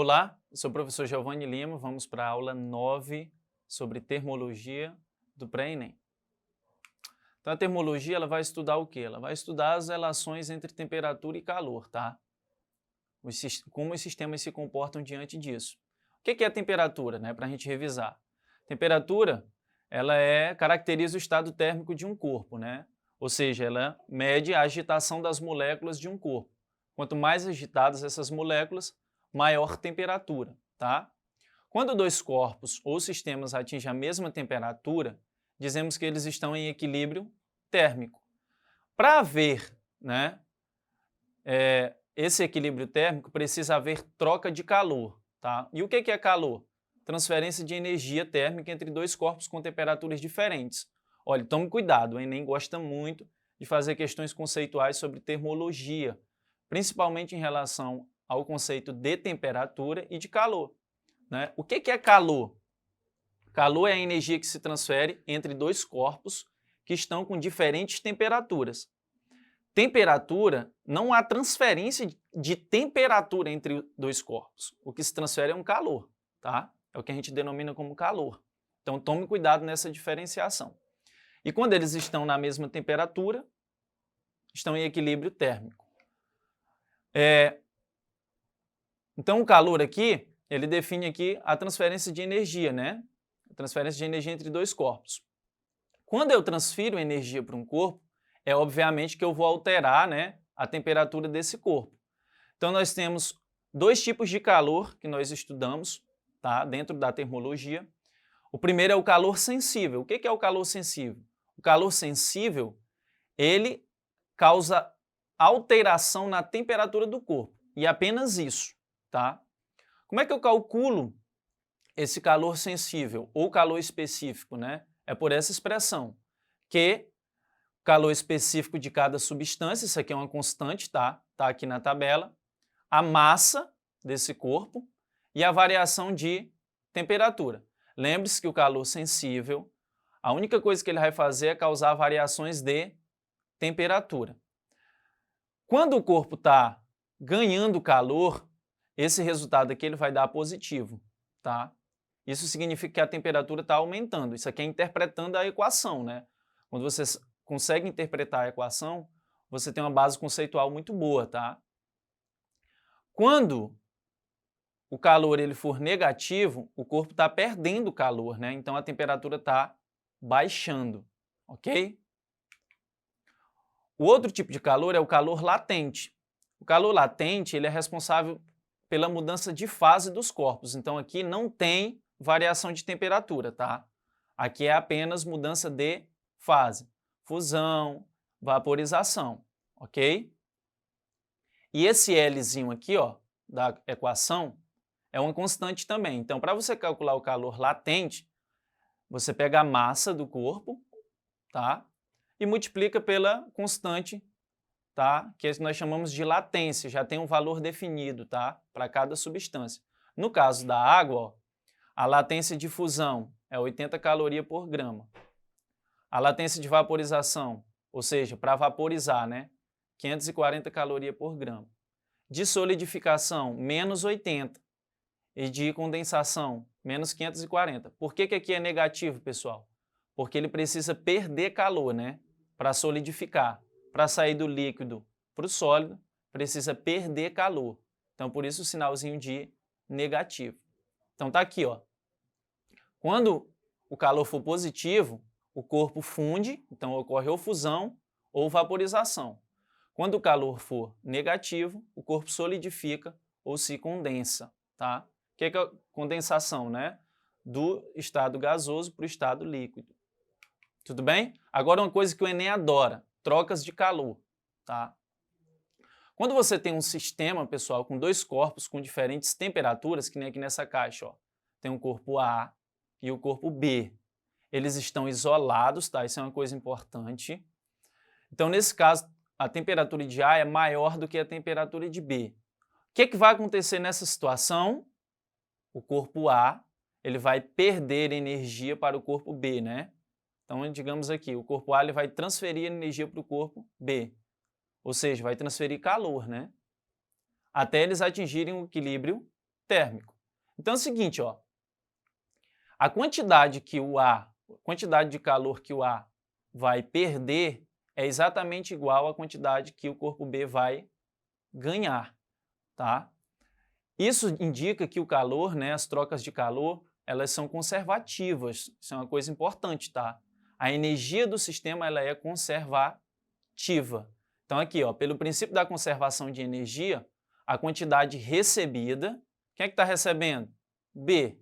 Olá, eu sou o professor Giovanni Lima, vamos para a aula 9 sobre termologia do pré-ENEM. Então a termologia ela vai estudar o quê? Ela vai estudar as relações entre temperatura e calor, tá? Como os sistemas se comportam diante disso. O que é a temperatura, né? Para a gente revisar. Temperatura, ela caracteriza o estado térmico de um corpo, né? Ou seja, ela mede a agitação das moléculas de um corpo. Quanto mais agitadas essas moléculas, maior temperatura, tá? Quando dois corpos ou sistemas atingem a mesma temperatura, dizemos que eles estão em equilíbrio térmico. Para haver, né, esse equilíbrio térmico, precisa haver troca de calor, tá? E o que é calor? Transferência de energia térmica entre dois corpos com temperaturas diferentes. Olha, tome cuidado, o Enem gosta muito de fazer questões conceituais sobre termologia, principalmente em relação ao conceito de temperatura e de calor, né? O que é calor? Calor é a energia que se transfere entre dois corpos que estão com diferentes temperaturas. Temperatura, não há transferência de temperatura entre dois corpos. O que se transfere é um calor, tá? É o que a gente denomina como calor. Então tome cuidado nessa diferenciação. E quando eles estão na mesma temperatura, estão em equilíbrio térmico. Então o calor aqui, ele define aqui a transferência de energia, né? A transferência de energia entre dois corpos. Quando eu transfiro energia para um corpo, é obviamente que eu vou alterar, né, a temperatura desse corpo. Então nós temos dois tipos de calor que nós estudamos, tá, dentro da termologia. O primeiro é o calor sensível. O que é o calor sensível? O calor sensível, ele causa alteração na temperatura do corpo, e apenas isso, tá? Como é que eu calculo esse calor sensível ou calor específico, né? É por essa expressão, que o calor específico de cada substância, isso aqui é uma constante, tá? Tá aqui na tabela, a massa desse corpo e a variação de temperatura. Lembre-se que o calor sensível, a única coisa que ele vai fazer é causar variações de temperatura. Quando o corpo está ganhando calor, esse resultado aqui ele vai dar positivo, tá? Isso significa que a temperatura está aumentando. Isso aqui é interpretando a equação, né? Quando você consegue interpretar a equação, você tem uma base conceitual muito boa, tá? Quando o calor ele for negativo, o corpo está perdendo calor, né? Então a temperatura está baixando, ok? O outro tipo de calor é o calor latente. O calor latente ele é responsável pela mudança de fase dos corpos. Então aqui não tem variação de temperatura, tá? Aqui é apenas mudança de fase. Fusão, vaporização, ok? E esse Lzinho aqui, ó, da equação, é uma constante também. Então, para você calcular o calor latente, você pega a massa do corpo, tá? E multiplica pela constante, tá? Que nós chamamos de latência, já tem um valor definido, tá? Para cada substância. No caso da água, ó, a latência de fusão é 80 calorias por grama. A latência de vaporização, ou seja, para vaporizar, né? 540 calorias por grama. De solidificação, menos 80. E de condensação, menos 540. Por que aqui é negativo, pessoal? Porque ele precisa perder calor, né? Para solidificar. Para sair do líquido para o sólido, precisa perder calor. Então, por isso o sinalzinho de negativo. Então, tá aqui, ó. Quando o calor for positivo, o corpo funde, então ocorre ou fusão ou vaporização. Quando o calor for negativo, o corpo solidifica ou se condensa, tá? O que é a condensação, né? Do estado gasoso para o estado líquido. Tudo bem? Agora uma coisa que o Enem adora, trocas de calor, tá? Quando você tem um sistema, pessoal, com dois corpos com diferentes temperaturas, que nem aqui nessa caixa, ó, tem o corpo A e o corpo B. Eles estão isolados, tá? Isso é uma coisa importante. Então, nesse caso, a temperatura de A é maior do que a temperatura de B. O que vai acontecer nessa situação? O corpo A ele vai perder energia para o corpo B, né? Então, digamos aqui, o corpo A ele vai transferir energia para o corpo B, ou seja, vai transferir calor, né? Até eles atingirem o equilíbrio térmico. Então é o seguinte, ó, a quantidade de calor que o A vai perder é exatamente igual à quantidade que o corpo B vai ganhar, tá? Isso indica que o calor, né, as trocas de calor, elas são conservativas. Isso é uma coisa importante, tá? A energia do sistema ela é conservativa. Então aqui, ó, pelo princípio da conservação de energia, a quantidade recebida, quem é que está recebendo? B.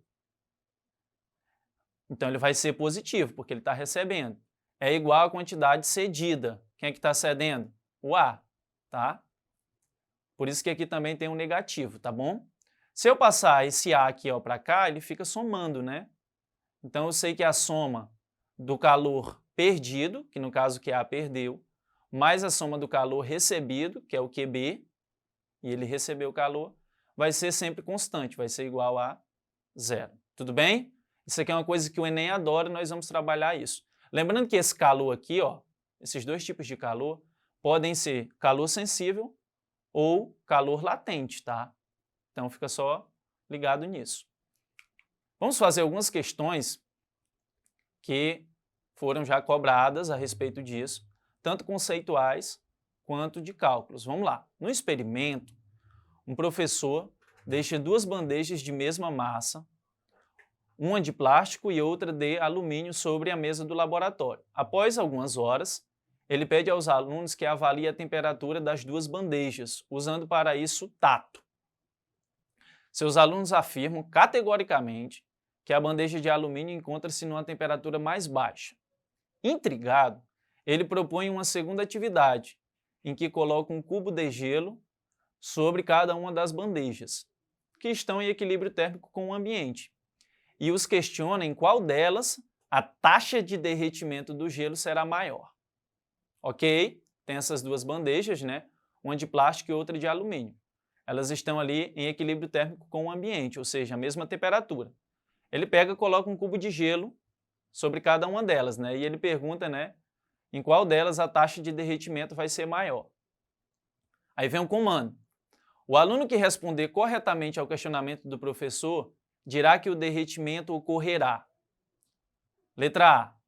Então ele vai ser positivo, porque ele está recebendo. É igual à quantidade cedida. Quem é que está cedendo? O A, tá? Por isso que aqui também tem um negativo, tá bom? Se eu passar esse A aqui para cá, ele fica somando, né? Então eu sei que a soma do calor perdido, que no caso que A perdeu, mais a soma do calor recebido, que é o QB, e ele recebeu o calor, vai ser sempre constante, vai ser igual a zero. Tudo bem? Isso aqui é uma coisa que o Enem adora e nós vamos trabalhar isso. Lembrando que esse calor aqui, ó, esses dois tipos de calor, podem ser calor sensível ou calor latente, tá? Então fica só ligado nisso. Vamos fazer algumas questões que foram já cobradas a respeito disso, tanto conceituais quanto de cálculos. Vamos lá. No experimento, um professor deixa duas bandejas de mesma massa, uma de plástico e outra de alumínio, sobre a mesa do laboratório. Após algumas horas, ele pede aos alunos que avaliem a temperatura das duas bandejas, usando para isso tato. Seus alunos afirmam categoricamente que a bandeja de alumínio encontra-se numa temperatura mais baixa. Intrigado, ele propõe uma segunda atividade, em que coloca um cubo de gelo sobre cada uma das bandejas, que estão em equilíbrio térmico com o ambiente, e os questiona em qual delas a taxa de derretimento do gelo será maior. Ok? Tem essas duas bandejas, né? Uma de plástico e outra de alumínio. Elas estão ali em equilíbrio térmico com o ambiente, ou seja, a mesma temperatura. Ele pega e coloca um cubo de gelo sobre cada uma delas, né? E ele pergunta, né, em qual delas a taxa de derretimento vai ser maior. Aí vem um comando. O aluno que responder corretamente ao questionamento do professor dirá que o derretimento ocorrerá. Letra A.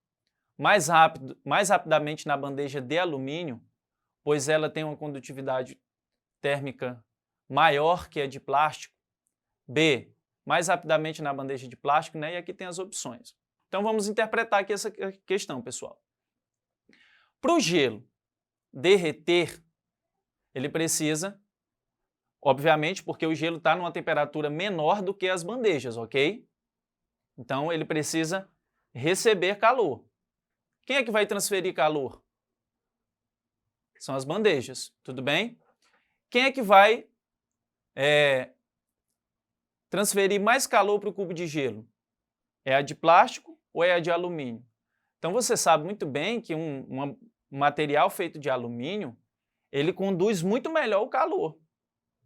Mais rapidamente na bandeja de alumínio, pois ela tem uma condutividade térmica maior que a de plástico. B. Mais rapidamente na bandeja de plástico, né? E aqui tem as opções. Então vamos interpretar aqui essa questão, pessoal. Para o gelo derreter, ele precisa, obviamente, porque o gelo está numa temperatura menor do que as bandejas, ok? Então ele precisa receber calor. Quem é que vai transferir calor? São as bandejas, tudo bem? Quem é que vai transferir mais calor para o cubo de gelo? É a de plástico ou é a de alumínio? Então você sabe muito bem que um material feito de alumínio, ele conduz muito melhor o calor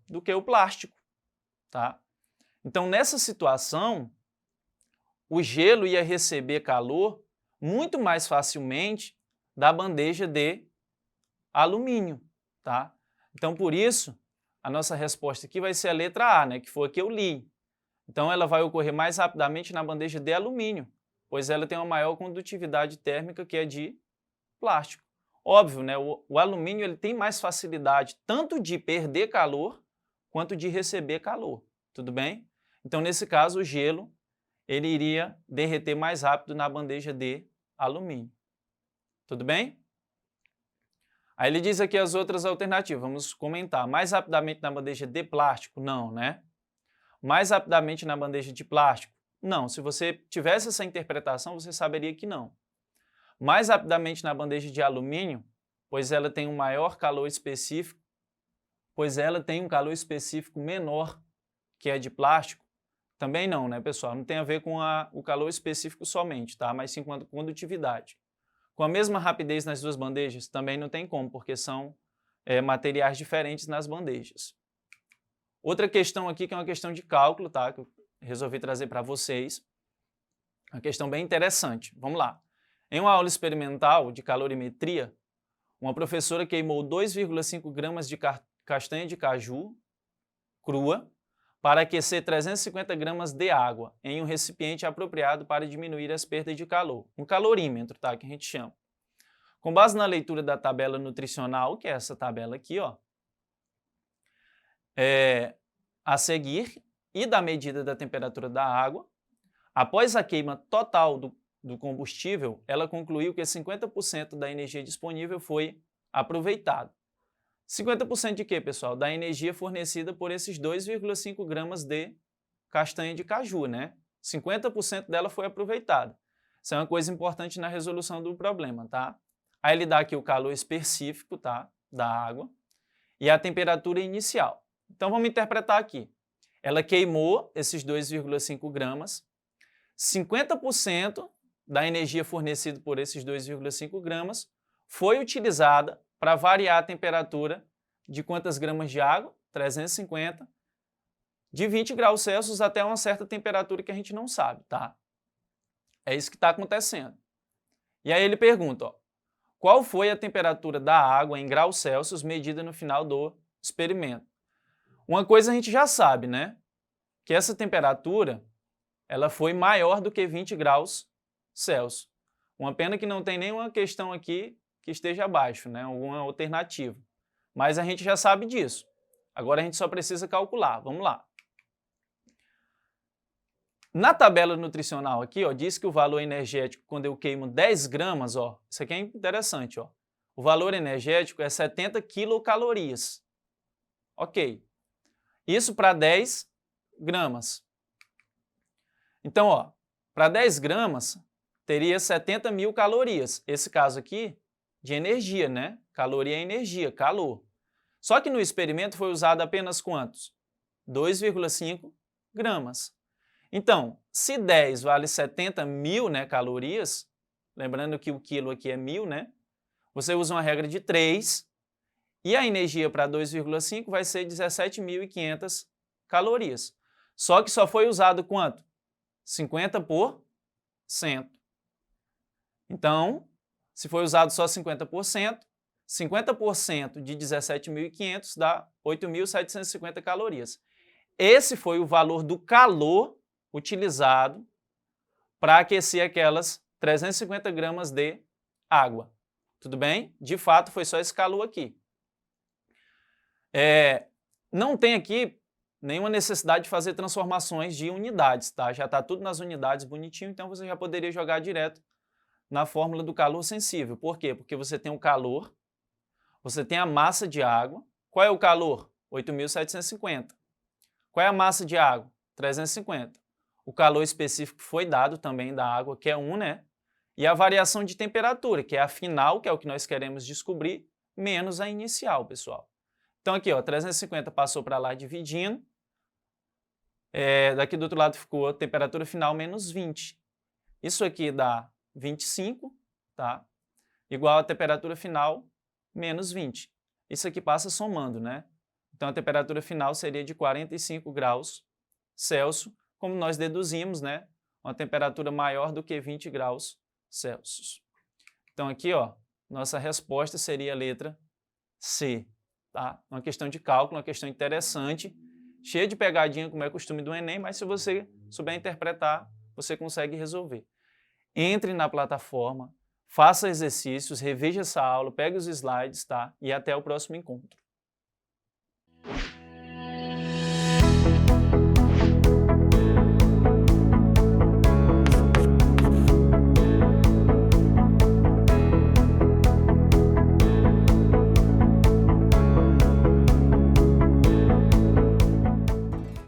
do que o plástico, tá? Então nessa situação, o gelo ia receber calor muito mais facilmente da bandeja de alumínio, tá? Então por isso, a nossa resposta aqui vai ser a letra A, né, que foi a que eu li. Então ela vai ocorrer mais rapidamente na bandeja de alumínio, pois ela tem uma maior condutividade térmica que a de plástico. Óbvio, né, o alumínio ele tem mais facilidade tanto de perder calor quanto de receber calor, tudo bem? Então nesse caso o gelo ele iria derreter mais rápido na bandeja de alumínio, tudo bem? Aí ele diz aqui as outras alternativas, vamos comentar. Mais rapidamente na bandeja de plástico? Não, né? Mais rapidamente na bandeja de plástico? Não, se você tivesse essa interpretação, você saberia que não. Mais rapidamente na bandeja de alumínio, pois ela tem um maior calor específico, pois ela tem um calor específico menor que a de plástico? Também não, né, pessoal? Não tem a ver com o calor específico somente, tá? Mas sim com a condutividade. Com a mesma rapidez nas duas bandejas? Também não tem como, porque são materiais diferentes nas bandejas. Outra questão aqui que é uma questão de cálculo, tá? Que eu resolvi trazer para vocês. Uma questão bem interessante. Vamos lá. Em uma aula experimental de calorimetria, uma professora queimou 2,5 gramas de castanha de caju crua para aquecer 350 gramas de água em um recipiente apropriado para diminuir as perdas de calor. Um calorímetro, tá? Que a gente chama. Com base na leitura da tabela nutricional, que é essa tabela aqui, ó, a seguir, e da medida da temperatura da água, após a queima total do combustível, ela concluiu que 50% da energia disponível foi aproveitado. 50% de quê, pessoal? Da energia fornecida por esses 2,5 gramas de castanha de caju, né? 50% dela foi aproveitada. Isso é uma coisa importante na resolução do problema, tá? Aí ele dá aqui o calor específico, tá? Da água e a temperatura inicial. Então vamos interpretar aqui. Ela queimou esses 2,5 gramas, 50% da energia fornecida por esses 2,5 gramas foi utilizada para variar a temperatura de quantas gramas de água? 350, de 20 graus Celsius até uma certa temperatura que a gente não sabe, tá? É isso que está acontecendo. E aí ele pergunta, ó, qual foi a temperatura da água em graus Celsius medida no final do experimento? Uma coisa a gente já sabe, né? Que essa temperatura ela foi maior do que 20 graus Celsius. Uma pena que não tem nenhuma questão aqui que esteja abaixo, né? Alguma alternativa. Mas a gente já sabe disso. Agora a gente só precisa calcular. Vamos lá. Na tabela nutricional aqui, ó, diz que o valor energético, quando eu queimo 10 gramas, ó, isso aqui é interessante, ó, o valor energético é 70 quilocalorias. Ok. Isso para 10 gramas. Então, ó, para 10 gramas, teria 70 mil calorias. Esse caso aqui, de energia, né? Caloria é energia, calor. Só que no experimento foi usado apenas quantos? 2,5 gramas. Então, se 10 vale 70 mil, né, calorias, lembrando que o quilo aqui é 1000, né? Você usa uma regra de 3 e a energia para 2,5 vai ser 17.500 calorias. Só que só foi usado quanto? 50%. Então, se foi usado só 50%, 50% de 17.500 dá 8.750 calorias. Esse foi o valor do calor utilizado para aquecer aquelas 350 gramas de água. Tudo bem? De fato, foi só esse calor aqui. Não tem aqui nenhuma necessidade de fazer transformações de unidades, tá? Já está tudo nas unidades bonitinho, então você já poderia jogar direto na fórmula do calor sensível. Por quê? Porque você tem o calor, você tem a massa de água. Qual é o calor? 8.750. Qual é a massa de água? 350. O calor específico foi dado também da água, que é 1, né? E a variação de temperatura, que é a final, que é o que nós queremos descobrir, menos a inicial, pessoal. Então aqui, ó, 350 passou para lá dividindo. Daqui do outro lado ficou a temperatura final menos 20. Isso aqui dá 25, tá? Igual a temperatura final menos 20. Isso aqui passa somando, né? Então a temperatura final seria de 45 graus Celsius, como nós deduzimos, né? Uma temperatura maior do que 20 graus Celsius. Então aqui, ó, nossa resposta seria a letra C, tá? Uma questão de cálculo, uma questão interessante, cheia de pegadinha, como é costume do Enem, mas se você souber interpretar, você consegue resolver. Entre na plataforma, faça exercícios, reveja essa aula, pegue os slides, tá? E até o próximo encontro.